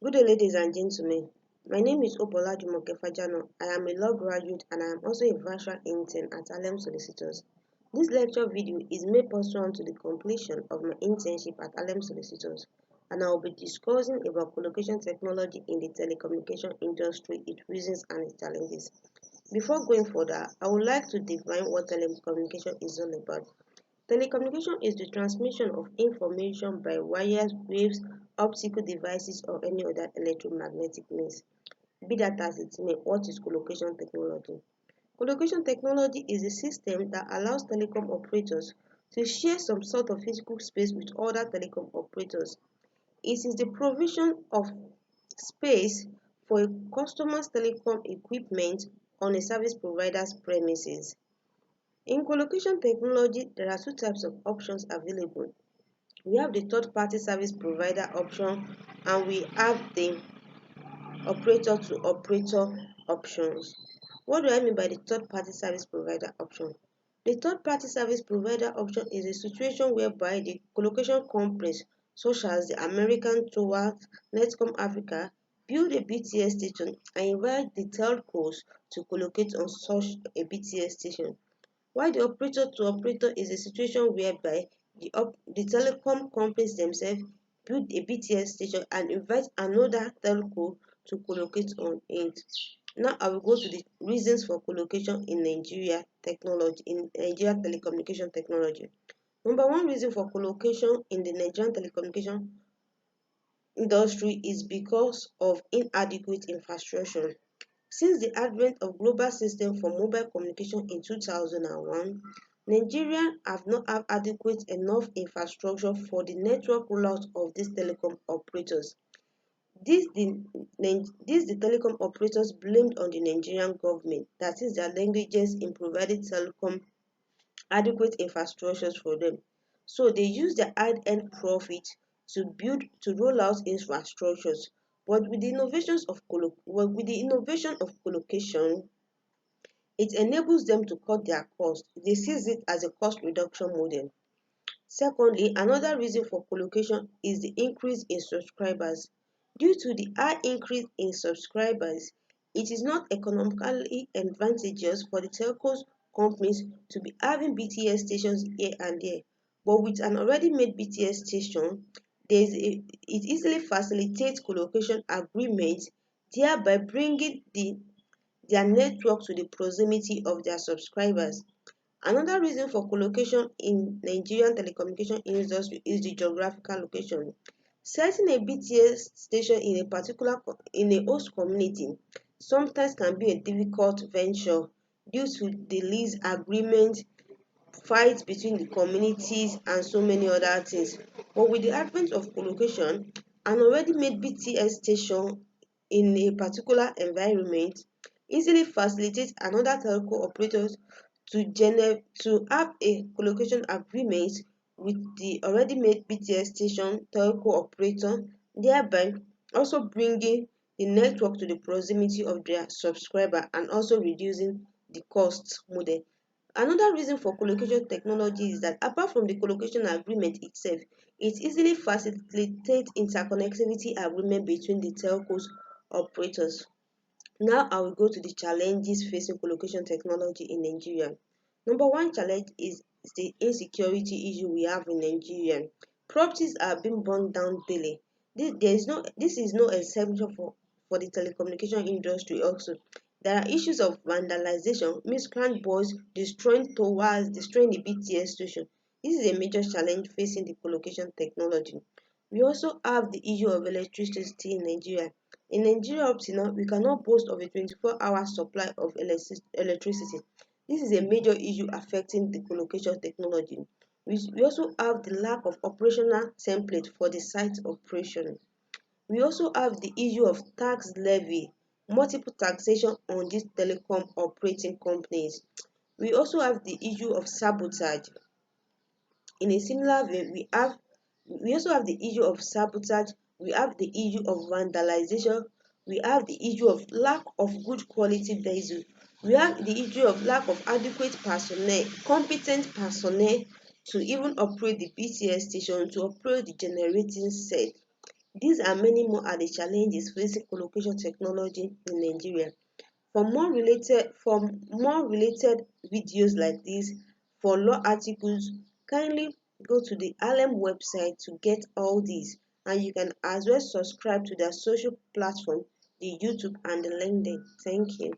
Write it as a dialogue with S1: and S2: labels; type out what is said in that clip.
S1: Good day, ladies and gentlemen. My name is Opolajumoke Fajano. I am a law graduate and I am also a virtual intern at Alem Solicitors. This lecture video is made pursuant to the completion of my internship at Alem Solicitors, and I will be discussing about collocation technology in the telecommunication industry, its reasons and its challenges. Before going further, I would like to define what telecommunication is all about. Telecommunication is the transmission of information by wires, waves, optical devices, or any other electromagnetic means. Be that as it may, what is collocation technology? Collocation technology is a system that allows telecom operators to share some sort of physical space with other telecom operators. It is the provision of space for a customer's telecom equipment on a service provider's premises. In collocation technology, there are two types of options available. We have the third-party service provider option and we have the operator-to-operator options. What do I mean by the third-party service provider option? The third-party service provider option is a situation whereby the collocation companies such as the American Tower, Netcom Africa build a BTS station and invite the telcos to collocate on such a BTS station. While the operator-to-operator is a situation whereby the telecom companies themselves build a BTS station and invite another telco to collocate on it. Now I will go to the reasons for collocation in Nigeria telecommunication technology. Number one reason for collocation in the Nigerian telecommunication industry is because of inadequate infrastructure. Since the advent of global system for mobile communication in 2001, Nigeria have not have adequate enough infrastructure for the network rollout of these telecom operators. The telecom operators blamed on the Nigerian government, that is their languages in providing telecom adequate infrastructures for them. So they use their hard-earned profit to roll out infrastructures. But with the innovation of collocation, it enables them to cut their cost. They see it as a cost reduction model. Secondly, another reason for collocation is the increase in subscribers. Due to the high increase in subscribers, it is not economically advantageous for the telcos companies to be having BTS stations here and there. But with an already made BTS station, it easily facilitates collocation agreements, thereby bringing their network to the proximity of their subscribers. Another reason for collocation in Nigerian telecommunication industry is the geographical location. Setting a BTS station in a host community sometimes can be a difficult venture due to the lease agreement, fights between the communities, and so many other things. But with the advent of collocation, an already made BTS station in a particular environment easily facilitates another telco operator to have a collocation agreement with the already made BTS station telco operator, thereby also bringing the network to the proximity of their subscriber and also reducing the cost model. Another reason for collocation technology is that apart from the collocation agreement itself, it easily facilitates interconnectivity agreement between the telcos operators. Now I will go to the challenges facing collocation technology in Nigeria. Number one challenge is the insecurity issue we have in Nigeria. Properties are being burned down daily. This is no exception for the telecommunication industry also. There are issues of vandalization, miscreant boys destroying towers, destroying the BTS station. This is a major challenge facing the collocation technology. We also have the issue of electricity in Nigeria. In Nigeria up to now, we cannot boast of a 24-hour supply of electricity. This is a major issue affecting the collocation technology. We also have the lack of operational template for the site operation. We also have the issue of tax levy, multiple taxation on these telecom operating companies. We also have the issue of sabotage. In a similar way, we also have the issue of sabotage, we have the issue of vandalization, we have the issue of lack of good quality diesel, we have the issue of lack of adequate personnel, competent personnel to even operate the BTS station, to operate the generating set. These and many more are the challenges facing collocation technology in Nigeria. For more related videos like this, for law articles, kindly go to the ALEM website to get all these, and you can as well subscribe to their social platform, the YouTube and the LinkedIn. Thank you.